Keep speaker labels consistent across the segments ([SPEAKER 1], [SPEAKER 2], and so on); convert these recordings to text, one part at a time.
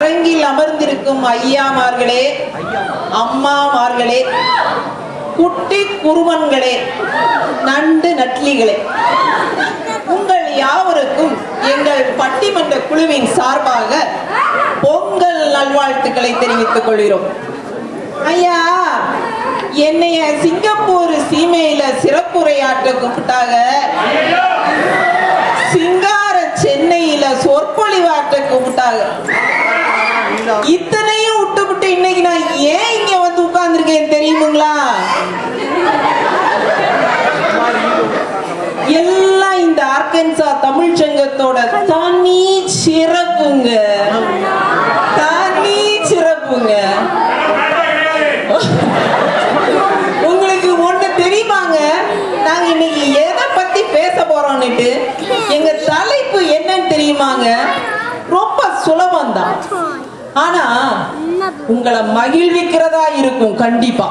[SPEAKER 1] அரங்கில் அமர்ந்திருக்கும் ஐயாமார்களே, அம்மாமார்களே, குட்டி குருமன்களே, நண்டு நட்லிகளே, உங்கள் யாவருக்கும் எங்கள் பட்டிமன்ற குழுவின் சார்பாக பொங்கல் நல்வாழ்த்துக்களை தெரிவித்துக் கொள்கிறோம். ஐயா, என்னைய சிங்கப்பூர் சீமையில சிறப்புரையாற்ற கூப்பிட்டாங்க, சிங்கார சென்னையில சொற்பொழிவாற்ற கூப்பிட்டாங்க. இத்தனையும் விட்டுவிட்டு இன்னைக்கு நான் ஏன் இங்க வந்து உட்கார்ந்துருக்கேன் தெரியுமுங்களா? எல்லாம் இந்த ஆர்கன்சா தமிழ் சங்கத்தோட தனி சிறப்புங்க, தனி சிறப்புங்க. உங்களுக்கு ஒண்ணு தெரியுமாங்க, நாங்க இன்னைக்கு எதை பத்தி பேச போறோம்னுட்டு எங்க தலைப்பு என்னன்னு தெரியுமாங்க? ரொம்ப சுலபம் தான், ஆனா உங்களை மகிழ்விக்கிறதா இருக்கும். கண்டிப்பா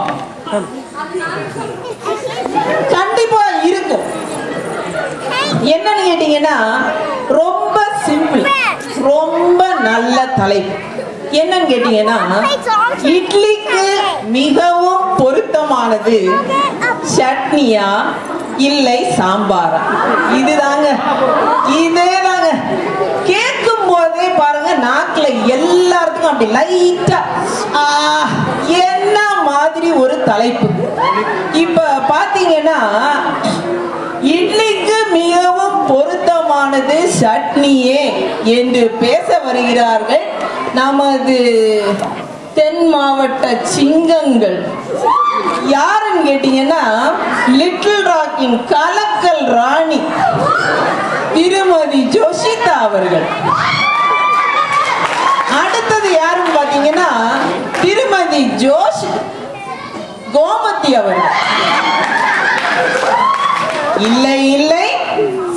[SPEAKER 1] கண்டிப்பா இருக்கும். என்னன்னு கேட்டீங்கன்னா ரொம்ப சிம்பிள், ரொம்ப நல்ல தலைப்பு. என்னன்னு கேட்டீங்கன்னா, இட்லிக்கு மிகவும் பொருத்தமானது சட்னியா இல்லை சாம்பாரா? இதுதாங்க, இதேதாங்க. கேட்கும் போதே பாருங்க நாக்குல எல்லாருக்கும் அப்படி லைட்டா என்ன மாதிரி ஒரு தலைப்பு. இப்ப பாத்தீங்கன்னா, இட்லிக்கு மிகவும் பொருத்தமானது சட்னியே என்று பேச வருகிறார்கள் நமது தென் மாவட்ட சிங்கங்கள். யாருன்னு கேட்டீங்கன்னா, லிட்டில் ராக்கின் கலக்கல் ராணி திருமதி ஜோஷிதா அவர்கள். அடுத்தது யாருன்னு பாத்தீங்கன்னா, திருமதி ஜோஷ் கோமதி அவர்கள். இல்லை இல்லை,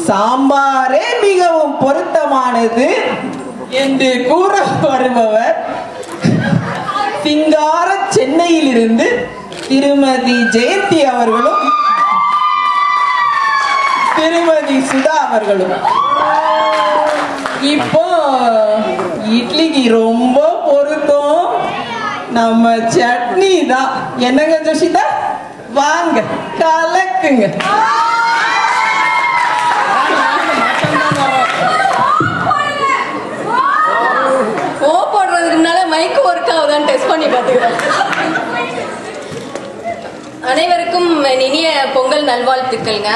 [SPEAKER 1] சாம்பாரே மிகவும் பொருத்தமானது என்று கூற வருபவர் சிங்கார சென்னையில் இருந்து திருமதி ஜெயந்தி அவர்களும் திருமதி சுதா அவர்களும். இப்போ இட்லிக்கு ரொம்ப பொருத்தம் நம்ம சட்னி தான். என்னங்க ஜோஷிதா, வாங்க கலக்குங்க.
[SPEAKER 2] மைக்கு ஒர்க் ஆகுதான்னு டெஸ்ட் பண்ணி பார்த்துக்கிறேன். அனைவருக்கும் இனிய பொங்கல் நல்வாழ்த்துக்கள்ங்க.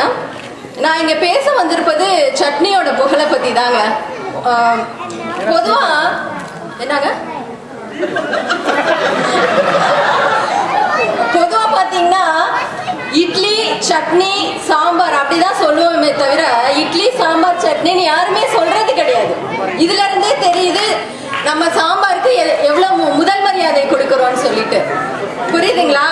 [SPEAKER 2] நான் இங்க பேச வந்திருப்பது சட்னியோட புகழை பத்தி தாங்க. பொதுவா என்னங்க, பொதுவா பாத்தீங்கன்னா இட்லி சட்னி சாம்பார் அப்படிதான் சொல்லுவோமே தவிர இட்லி சாம்பார் சட்னின்னு யாருமே சொல்றது கிடையாது. இதுல இருந்தே தெரியுது நம்ம சாம்பாருக்கு எவ்வளவு முதல் மரியாதை கொடுக்கிறோம்னு சொல்லிட்டு. புரியுதுங்களா?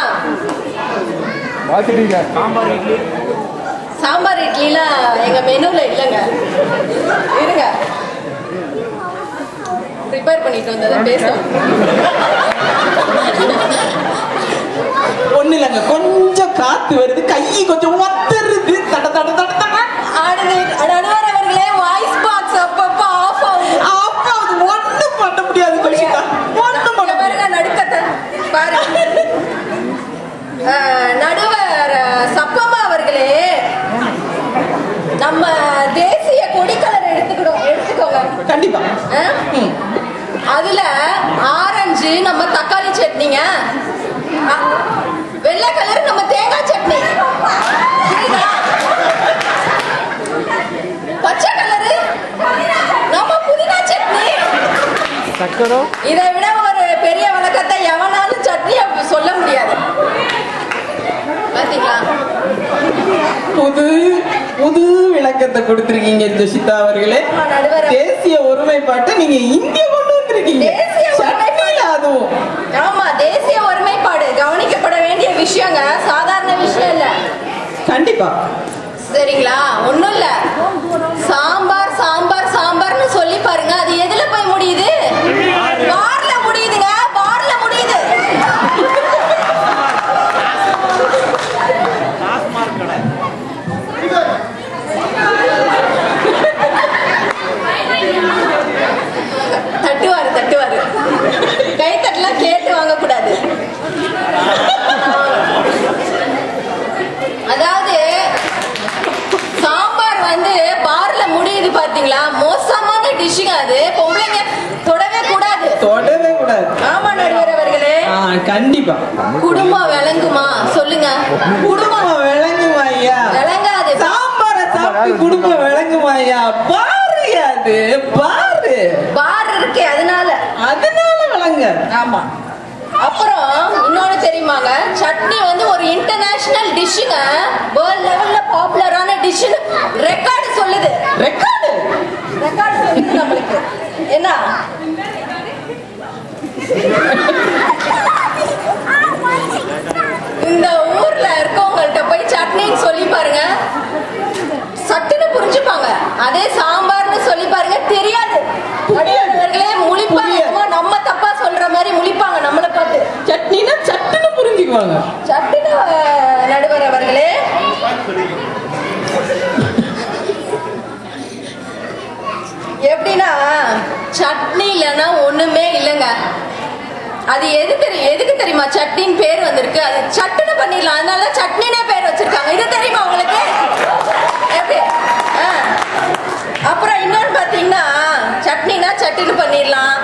[SPEAKER 2] சாம்பார் இட்லிலாம் எங்க மெனுல இல்லைங்க. இருங்க, ப்ரிப்பேர் பண்ணிட்டு வந்ததை பேசுவோம்.
[SPEAKER 1] ஒண்ணு இல்லைங்க, கொஞ்சம் காத்து வருது, கை கொஞ்சம் ஒத்துருது, தட தட தட தட
[SPEAKER 2] ஆடுது. நடுவர் அவர்களே, வாய்ஸ் பாக்ஸ் அப்பப்ப ஆஃப் ஆகுது.
[SPEAKER 1] ஆஃப் ஆகுது, ஒண்ணும் பண்ண முடியாது. ஒண்ணும் பண்ண
[SPEAKER 2] பாருங்க, நடுக்கத்தை பாருங்க. நடுவர் சப்பம்மா அவர்களே, நம்ம தேசிய கொடி கலர் எடுத்துக்கோங்க.
[SPEAKER 1] கண்டிப்பா.
[SPEAKER 2] அதுல ஆரஞ்சு நம்ம தக்காளி சட்னிங்க, வெள்ளை கலர் நம்ம தேங்காய் சட்னி, பச்சை கலரு நம்ம புதினா சட்னி. இதை விட ஒரு பெரிய வழக்கத்தை எவனாலும் சட்னி சொல்ல முடியாது. பாத்தீங்களா?
[SPEAKER 1] புது புது விளக்கத்தை கொடுத்திருக்கீங்க ஜோஷிதா அவர்களே. தேசிய ஒருமைப்பாட்டை நீங்க இந்திய கொண்டு வந்திருக்கீங்க. அதுவும்
[SPEAKER 2] ஆமா, தேசிய ஒருமைப்பாடு கவனிக்கப்பட வேண்டிய விஷயங்க, சாதாரண விஷயம் இல்ல.
[SPEAKER 1] கண்டிப்பா.
[SPEAKER 2] சரிங்களா? ஒண்ணும் இல்ல, சாம்பார் சாம்பார் சாம்பார்னு சொல்லி பாருங்க, அது எதுல போய் முடியுது? பார்ல முடியுதுங்க, பார்ல முடியுது.
[SPEAKER 1] கண்டிப்பா.
[SPEAKER 2] குடும்பம் விளங்குமா சொல்லுங்க.
[SPEAKER 1] குடும்பம் விளங்குமா ஐயா?
[SPEAKER 2] விளங்காது.
[SPEAKER 1] சாம்பார சாப்பிட்டு குடும்பம் விளங்குமா ஐயா? பாரு அது பாரு
[SPEAKER 2] பார் இருக்கே அதனால
[SPEAKER 1] விளங்க.
[SPEAKER 2] ஆமா. அப்புறம் இன்னொன்னு தெரியுமாங்க, சட்னி வந்து ஒரு இன்டர்நேஷனல் டிஷ்ஷுங்க. வேர்ல்ட் லெவல்ல பாப்புலரான டிஷ் ரெக்கார்டு சொல்லுது.
[SPEAKER 1] ரெக்கார்டு
[SPEAKER 2] சொல்லுது நம்மளுக்கு. என்ன இந்த ஊர்ல இருக்கவங்கள்ட்ட போய் சட்னின்னு சொல்லி பாருங்க, சட்டுன்னு புரிஞ்சுப்பாங்க. அதே சாம்பார்னு சொல்லி பாருங்க, தெரியாது. அவர்களே முழிப்பாங்க, நம்ம தப்பா சொல்ற மாதிரி முழிப்பாங்க நம்மளை பார்த்து.
[SPEAKER 1] சட்னினா சட்டுன்னு புரிஞ்சுக்குவாங்க.
[SPEAKER 2] சட்டுன்னு நடுவர் அவர்களே, எப்படின்னா சட்னி இல்லைன்னா ஒண்ணுமே இல்லைங்க. அது எதுக்கு தெரியுமா சட்னின்னு பேர் வந்திருக்கு? அது சட்டுன்னு பண்ணிடலாம், அதனால சட்னினே பேர் வச்சிருக்காங்க. இது தெரியுமா உங்களுக்கு? எப்படி? அப்புறம் இன்னொன்னு பாத்தீங்கன்னா, சட்னினா சட்டுன்னு பண்ணிடலாம்.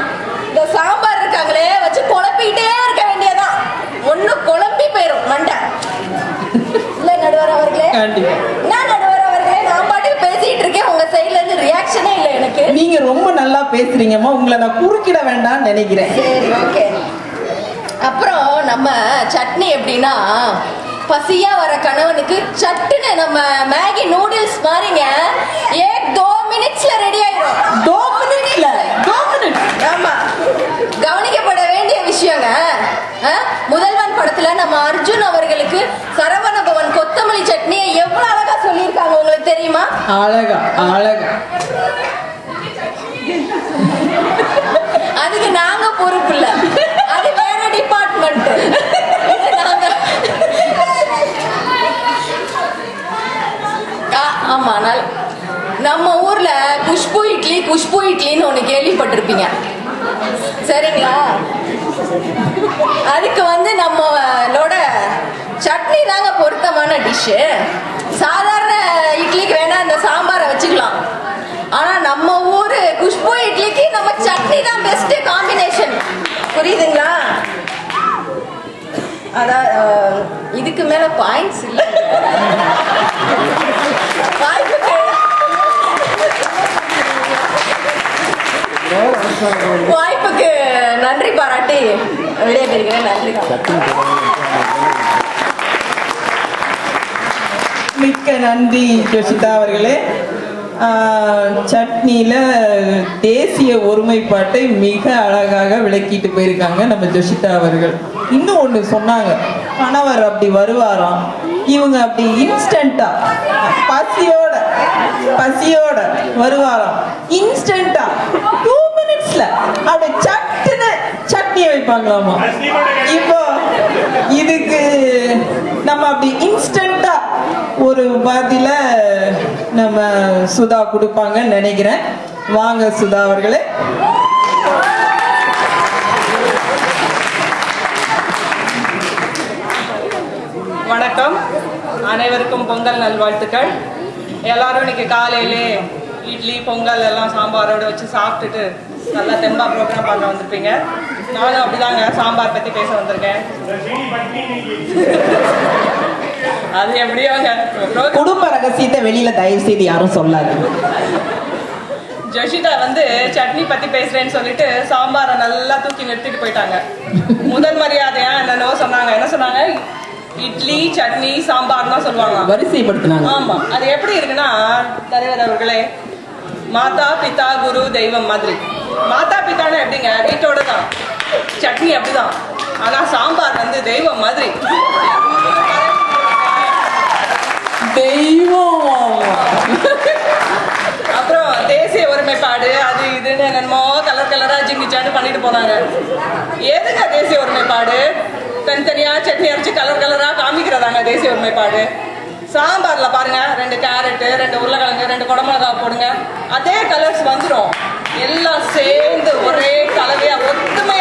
[SPEAKER 2] இந்த சாம்பார் இருக்காங்களே வச்சு குழப்பிக்கிட்டே இருக்க வேண்டியதான், ஒன்னும் குழம்பி போயிரும் மண்டை. இல்ல நடுவர் அவர்களே? என்ன நடுவர் அவர்களே, நான் பாட்டுக்கு பேசிட்டு இருக்கேன், உங்க சைட்ல இருந்து ரியாக்ஷனே இல்ல எனக்கு.
[SPEAKER 1] நீங்க ரொம்ப நல்லா பேசுறீங்கம்மா, உங்களை நான் குறுக்கிட வேண்டாம்னு நினைக்கிறேன்.
[SPEAKER 2] சரி, ஓகே. அப்புறம் நம்ம சட்னி எப்படின்னா, பசியா வர கணவனுக்கு சட்டுன்னு நம்ம மேகி நூடுல்ஸ் மாதிரிங்க, 2 மினிட்ஸ்ல ரெடி ஆயிடும். 2 மினிட்ஸ்ல? ஆமா, கவனிக்கப்பட வேண்டிய விஷயங்க. முதல்வன் படத்துல நம்ம அர்ஜுன் அவர்களுக்கு சரவண பவன் கொத்தமல்லி சட்னியை எவ்வளவு அழகா சொல்லியிருக்காங்க, உங்களுக்கு தெரியுமா?
[SPEAKER 1] அழகா அழகா.
[SPEAKER 2] அதுக்கு நாங்க பொறுப்பு இல்ல, அது வேற டிபார்ட்மெண்ட். ஆமா, நம்ம ஊர்ல குஷ்பு இட்லின்னு ஒண்ணு கேள்விப்பட்டிருப்பீங்க, சரிங்களா? அதுக்கு வந்து நம்மளோட சட்னி தாங்க பொருத்தமான டிஷ். சாதாரண இட்லிக்கு வேணா இந்த சாம்பாரை வச்சுக்கலாம், ஆனா நம்ம ஊரு குஷ்பு இட்லிக்கு நம்ம சட்னி தான் பெஸ்ட் காம்பினேஷன். புரியுதுங்களா? அதான் இதுக்கு மேல பாயிண்ட்ஸ் இல்ல. வாய்ப்புக்கு நன்றி பாராட்டி விடைபெறுகிறேன். நன்றி.
[SPEAKER 1] மிக்க நன்றி ஜோஷிதா அவர்களே. சட்னியில தேசிய ஒருமைப்பாட்டை மிக அழகாக விளக்கிட்டு போயிருக்காங்க நம்ம ஜோஷிதா அவர்கள். இன்னும் ஒண்ணு சொன்னாங்க, கணவர் அப்படி வருவாராம், இவங்க அப்படி இன்ஸ்டன்டா பசியோட வருவாராம், இன்ஸ்டன்டா 2 மினிட்ஸ்ல அப்படி சட்டுன்னு சட்னியை வைப்பாங்களாமா. இப்போ இதுக்கு நம்ம அப்படி இன்ஸ்டன்டா ஒரு பதில நம்ம சுதா கொடுப்பாங்கன்னு நினைக்கிறேன். வாங்க சுதா அவர்களே.
[SPEAKER 3] வணக்கம், அனைவருக்கும் பொங்கல் நல்வாழ்த்துக்கள். எல்லாரும் இன்னைக்கு காலையிலே இட்லி பொங்கல் எல்லாம் சாம்பாரோடு வச்சு சாப்பிட்டுட்டு நல்லா தெம்பா ப்ரோக்ராம் பார்க்க வந்திருப்பீங்க. நானும் அப்படிதாங்க சாம்பார் பற்றி பேச வந்திருக்கேன். அது எப்படியோங்க
[SPEAKER 1] குடும்ப ரகசியத்தை வெளியில தயவு செய்து யாரும் சொல்லாது.
[SPEAKER 3] ஜோஷிதா வந்து சட்னி பத்தி பேசுறேன்னு சொல்லிட்டு சாம்பாரை நல்லா தூக்கி நிறுத்திட்டு போயிட்டாங்க. முதல் மரியாதையா என்னென்னவோ சொன்னாங்க. என்ன சொன்னாங்க? இட்லி சட்னி சாம்பார் தான் சொல்லுவாங்க,
[SPEAKER 1] வரிசைப்படுத்தினாங்க.
[SPEAKER 3] ஆமா, அது எப்படி இருக்குன்னா, தலைவர் அவர்களே, மாதா பிதா குரு தெய்வம் மாதிரி. மாதா பிதான்னு எப்படிங்க, வீட்டோட தான். சட்னி அப்படிதான், ஆனா சாம்பார் வந்து தெய்வம் மாதிரி.
[SPEAKER 1] தெய்வம்.
[SPEAKER 3] அப்புறம் தேசிய ஒருமைப்பாடு அது இதுன்னு என்னமோ கலர் கலரா ஜிங்கிச்சான்னு பண்ணிட்டு போனாங்க. எதுங்க தேசிய ஒருமைப்பாடு? தனித்தனியா சட்னி அரைச்சு கலர் கலரா காமிக்கிறதாங்க தேசிய ஒருமைப்பாடு. சாம்பார்ல பாருங்க, 2 கேரட் 2 உருளைக்கிழங்கு 2 குடமிளகா போடுங்க, அதே கலர்ஸ் வந்துடும். எல்லாம் சேர்ந்து ஒரே கலவையா ஒத்துமையா